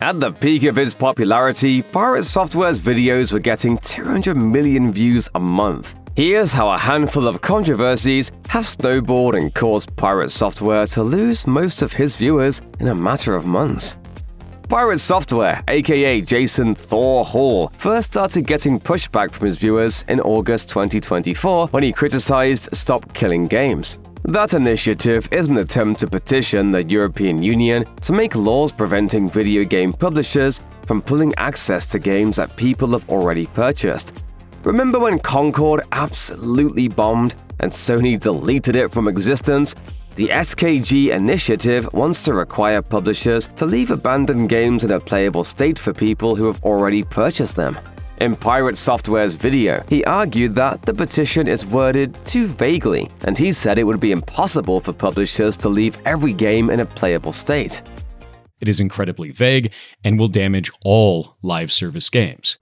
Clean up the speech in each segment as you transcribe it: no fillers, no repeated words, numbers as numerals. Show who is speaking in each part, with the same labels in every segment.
Speaker 1: At the peak of its popularity, Pirate Software's videos were getting 200 million views a month. Here's how a handful of controversies have snowballed and caused Pirate Software to lose most of his viewers in a matter of months. Pirate Software, aka Jason Thor Hall, first started getting pushback from his viewers in August 2024 when he criticized Stop Killing Games. That initiative is an attempt to petition the European Union to make laws preventing video game publishers from pulling access to games that people have already purchased. Remember when Concord absolutely bombed and Sony deleted it from existence? The SKG initiative wants to require publishers to leave abandoned games in a playable state for people who have already purchased them. In Pirate Software's video, he argued that the petition is worded too vaguely, and he said it would be impossible for publishers to leave every game in a playable state.
Speaker 2: It is incredibly vague and will damage all live service games.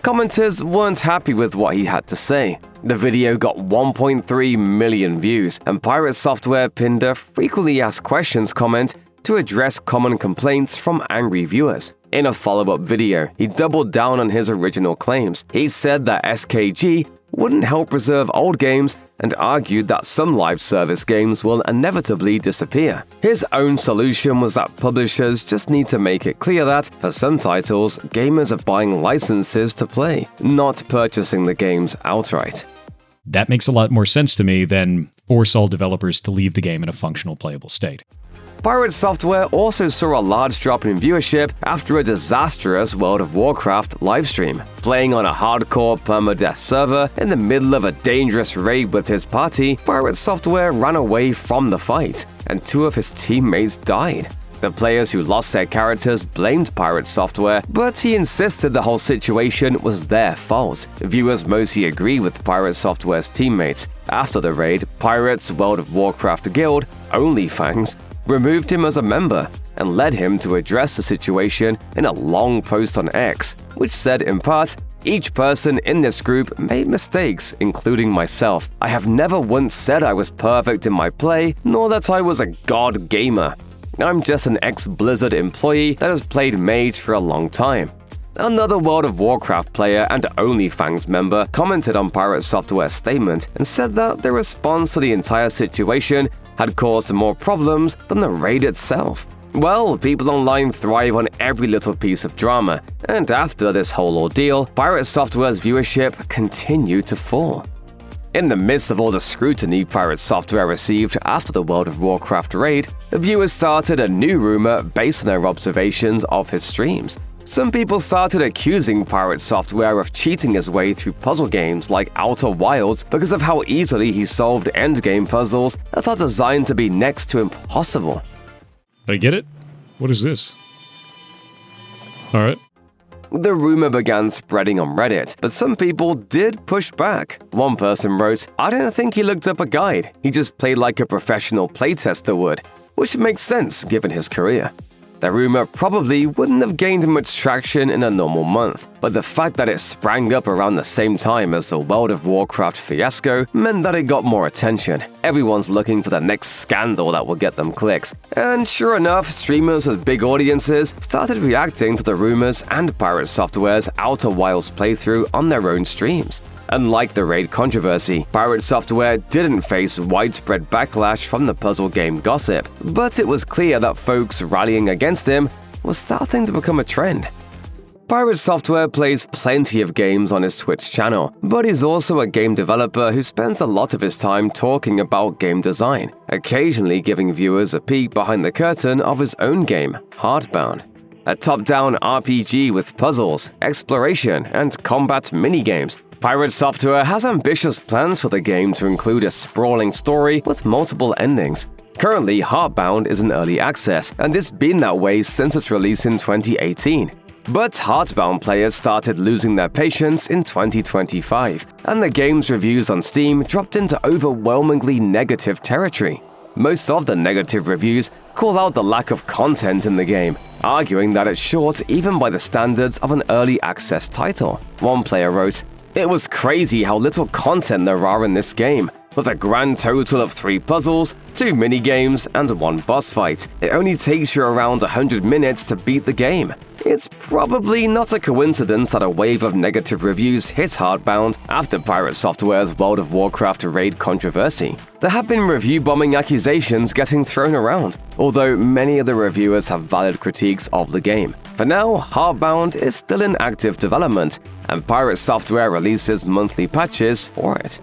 Speaker 1: Commenters weren't happy with what he had to say. The video got 1.3 million views, and Pirate Software pinned a frequently asked questions comment to address common complaints from angry viewers. In a follow-up video, he doubled down on his original claims. He said that SKG wouldn't help preserve old games and argued that some live service games will inevitably disappear. His own solution was that publishers just need to make it clear that, for some titles, gamers are buying licenses to play, not purchasing the games outright.
Speaker 2: That makes a lot more sense to me than force all developers to leave the game in a functional playable state.
Speaker 1: Pirate Software also saw a large drop in viewership after a disastrous World of Warcraft livestream. Playing on a hardcore permadeath server in the middle of a dangerous raid with his party, Pirate Software ran away from the fight, and 2 of his teammates died. The players who lost their characters blamed Pirate Software, but he insisted the whole situation was their fault. Viewers mostly agree with Pirate Software's teammates. After the raid, Pirate's World of Warcraft guild, Onlyfangs, removed him as a member and led him to address the situation in a long post on X, which said in part, "Each person in this group made mistakes, including myself. I have never once said I was perfect in my play, nor that I was a god gamer. I'm just an ex-Blizzard employee that has played Mage for a long time." Another World of Warcraft player and OnlyFans member commented on Pirate Software's statement and said that the response to the entire situation had caused more problems than the raid itself. Well, people online thrive on every little piece of drama, and after this whole ordeal, Pirate Software's viewership continued to fall. In the midst of all the scrutiny Pirate Software received after the World of Warcraft raid, the viewers started a new rumor based on their observations of his streams. Some people started accusing Pirate Software of cheating his way through puzzle games like Outer Wilds because of how easily he solved endgame puzzles that are designed to be next to impossible.
Speaker 2: I get it? What is this? Alright.
Speaker 1: The rumor began spreading on Reddit, but some people did push back. One person wrote, "I didn't think he looked up a guide. He just played like a professional playtester would," which makes sense given his career. The rumor probably wouldn't have gained much traction in a normal month, but the fact that it sprang up around the same time as the World of Warcraft fiasco meant that it got more attention. Everyone's looking for the next scandal that will get them clicks. And sure enough, streamers with big audiences started reacting to the rumors and Pirate Software's Outer Wilds playthrough on their own streams. Unlike the raid controversy, Pirate Software didn't face widespread backlash from the puzzle game gossip, but it was clear that folks rallying against him was starting to become a trend. Pirate Software plays plenty of games on his Twitch channel, but he's also a game developer who spends a lot of his time talking about game design, occasionally giving viewers a peek behind the curtain of his own game, Heartbound. A top-down RPG with puzzles, exploration, and combat minigames, Pirate Software has ambitious plans for the game to include a sprawling story with multiple endings. Currently, Heartbound is in early access, and it's been that way since its release in 2018. But Heartbound players started losing their patience in 2025, and the game's reviews on Steam dropped into overwhelmingly negative territory. Most of the negative reviews call out the lack of content in the game, arguing that it's short even by the standards of an early access title. One player wrote, "It was crazy how little content there are in this game. With a grand total of 3 puzzles, 2 minigames, and 1 boss fight, it only takes you around 100 minutes to beat the game. It's probably not a coincidence that a wave of negative reviews hit Heartbound after Pirate Software's World of Warcraft raid controversy. There have been review bombing accusations getting thrown around, although many of the reviewers have valid critiques of the game. For now, Heartbound is still in active development, and Pirate Software releases monthly patches for it.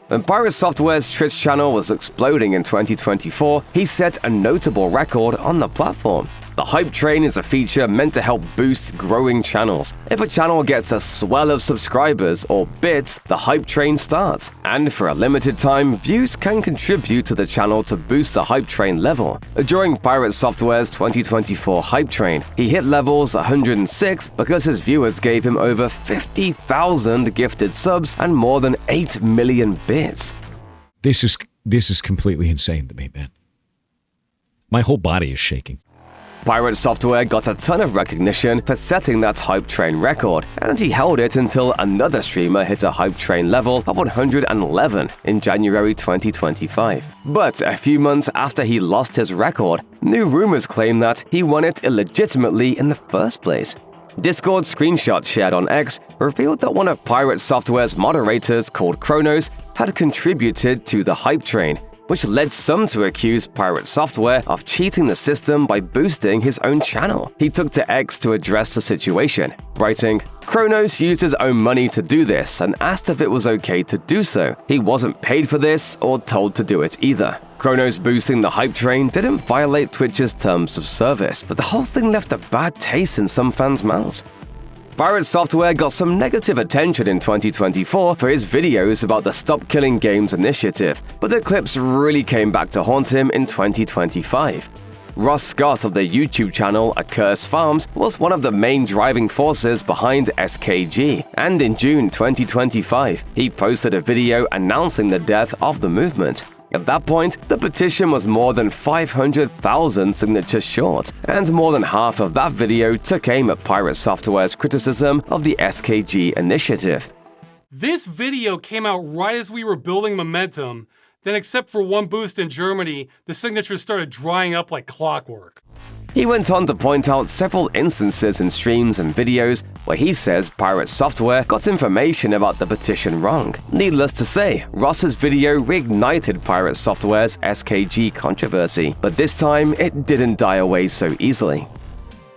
Speaker 1: When Pirate Software's Twitch channel was exploding in 2024, he set a notable record on the platform. The hype train is a feature meant to help boost growing channels. If a channel gets a swell of subscribers or bits, the hype train starts. And for a limited time, views can contribute to the channel to boost the hype train level. During Pirate Software's 2024 hype train, he hit levels 106 because his viewers gave him over 50,000 gifted subs and more than 8 million bits.
Speaker 3: This is completely insane to me, man. My whole body is shaking.
Speaker 1: Pirate Software got a ton of recognition for setting that hype train record, and he held it until another streamer hit a hype train level of 111 in January 2025. But a few months after he lost his record, new rumors claim that he won it illegitimately in the first place. Discord screenshots shared on X revealed that one of Pirate Software's moderators, called Kronos, had contributed to the hype train, which led some to accuse Pirate Software of cheating the system by boosting his own channel. He took to X to address the situation, writing, "Kronos used his own money to do this and asked if it was okay to do so. He wasn't paid for this or told to do it either." Kronos boosting the hype train didn't violate Twitch's terms of service, but the whole thing left a bad taste in some fans' mouths. Pirate Software got some negative attention in 2024 for his videos about the Stop Killing Games initiative, but the clips really came back to haunt him in 2025. Ross Scott of the YouTube channel A Curse Farms was one of the main driving forces behind SKG, and in June 2025, he posted a video announcing the death of the movement. At that point, the petition was more than 500,000 signatures short, and more than half of that video took aim at Pirate Software's criticism of the SKG initiative.
Speaker 4: This video came out right as we were building momentum, then except for one boost in Germany, the signatures started drying up like clockwork.
Speaker 1: He went on to point out several instances in streams and videos where he says Pirate Software got information about the petition wrong. Needless to say, Ross's video reignited Pirate Software's SKG controversy, but this time it didn't die away so easily.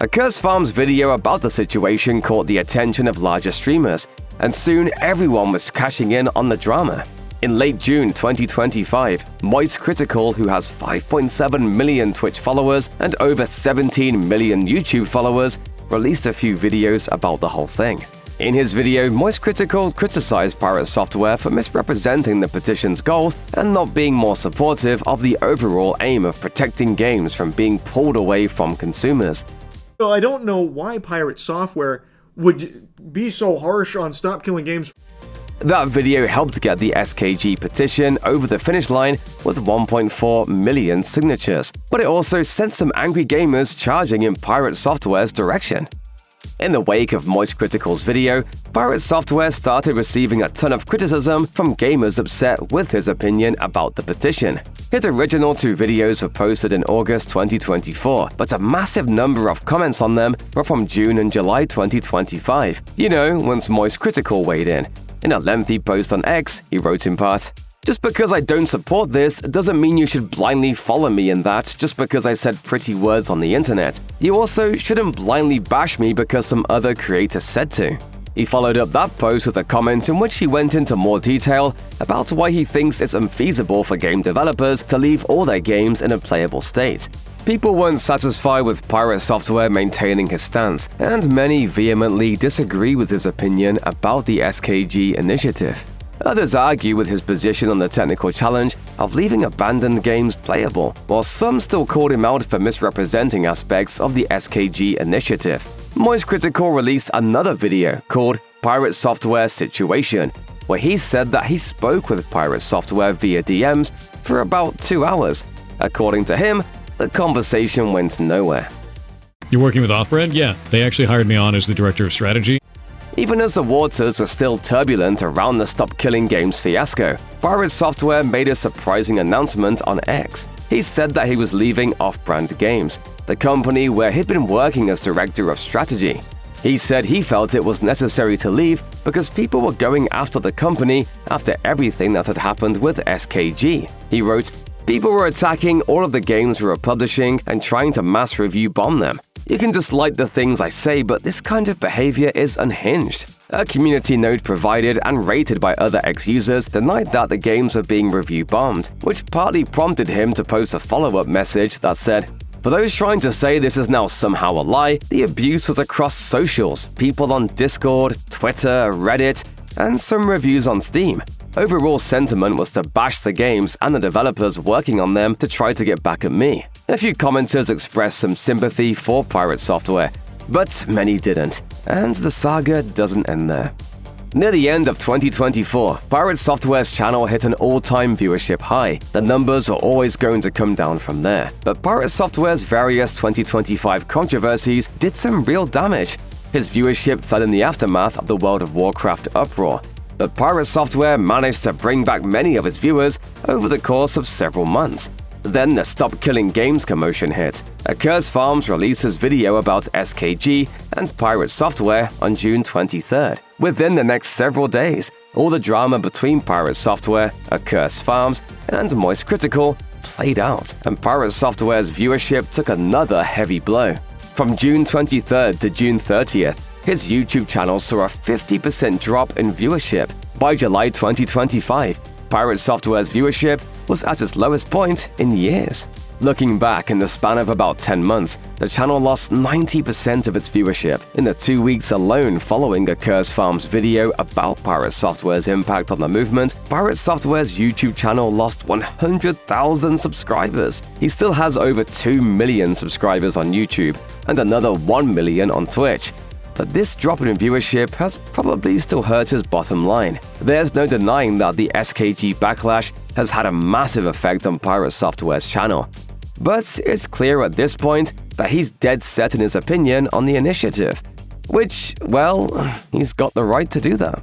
Speaker 1: A Curse Farms video about the situation caught the attention of larger streamers, and soon everyone was cashing in on the drama. In late June 2025, Moist Critical, who has 5.7 million Twitch followers and over 17 million YouTube followers, released a few videos about the whole thing. In his video, Moist Critical criticized Pirate Software for misrepresenting the petition's goals and not being more supportive of the overall aim of protecting games from being pulled away from consumers.
Speaker 5: So I don't know why Pirate Software would be so harsh on Stop Killing Games.
Speaker 1: That video helped get the SKG petition over the finish line with 1.4 million signatures, but it also sent some angry gamers charging in Pirate Software's direction. In the wake of Moist Critical's video, Pirate Software started receiving a ton of criticism from gamers upset with his opinion about the petition. His original 2 videos were posted in August 2024, but a massive number of comments on them were from June and July 2025. You know, once Moist Critical weighed in. In a lengthy post on X, he wrote in part, "Just because I don't support this doesn't mean you should blindly follow me in that just because I said pretty words on the internet. You also shouldn't blindly bash me because some other creator said to." He followed up that post with a comment in which he went into more detail about why he thinks it's unfeasible for game developers to leave all their games in a playable state. People weren't satisfied with Pirate Software maintaining his stance, and many vehemently disagree with his opinion about the SKG initiative. Others argue with his position on the technical challenge of leaving abandoned games playable, while some still called him out for misrepresenting aspects of the SKG initiative. Moist Critical released another video called Pirate Software Situation, where he said that he spoke with Pirate Software via DMs for about 2 hours. According to him, the conversation went nowhere.
Speaker 2: You're working with Offbrand? Yeah, they actually hired me on as the director of strategy.
Speaker 1: Even as the waters were still turbulent around the Stop Killing Games fiasco, Pirate Software made a surprising announcement on X. He said that he was leaving Offbrand Games, the company where he'd been working as director of strategy. He said he felt it was necessary to leave because people were going after the company after everything that had happened with SKG. He wrote, "People were attacking all of the games we were publishing and trying to mass review bomb them. You can dislike the things I say, but this kind of behavior is unhinged." A community note provided and rated by other X-users denied that the games were being review bombed, which partly prompted him to post a follow-up message that said, "For those trying to say this is now somehow a lie, the abuse was across socials, people on Discord, Twitter, Reddit, and some reviews on Steam. Overall sentiment was to bash the games and the developers working on them to try to get back at me." A few commenters expressed some sympathy for Pirate Software, but many didn't, and the saga doesn't end there. Near the end of 2024, Pirate Software's channel hit an all-time viewership high. The numbers were always going to come down from there, but Pirate Software's various 2025 controversies did some real damage. His viewership fell in the aftermath of the World of Warcraft uproar, but Pirate Software managed to bring back many of its viewers over the course of several months. Then the Stop Killing Games commotion hit. Curse Farms releases video about SKG and Pirate Software on June 23rd. Within the next several days, all the drama between Pirate Software, Curse Farms, and Moist Critical played out, and Pirate Software's viewership took another heavy blow. From June 23rd to June 30th, his YouTube channel saw a 50% drop in viewership. By July 2025, Pirate Software's viewership was at its lowest point in years. Looking back, in the span of about 10 months, the channel lost 90% of its viewership. In the 2 weeks alone following Curse Farm's video about Pirate Software's impact on the movement, Pirate Software's YouTube channel lost 100,000 subscribers. He still has over 2 million subscribers on YouTube and another 1 million on Twitch. But this drop in viewership has probably still hurt his bottom line. There's no denying that the SKG backlash has had a massive effect on Pirate Software's channel. But it's clear at this point that he's dead set in his opinion on the initiative. Which, well, he's got the right to do that.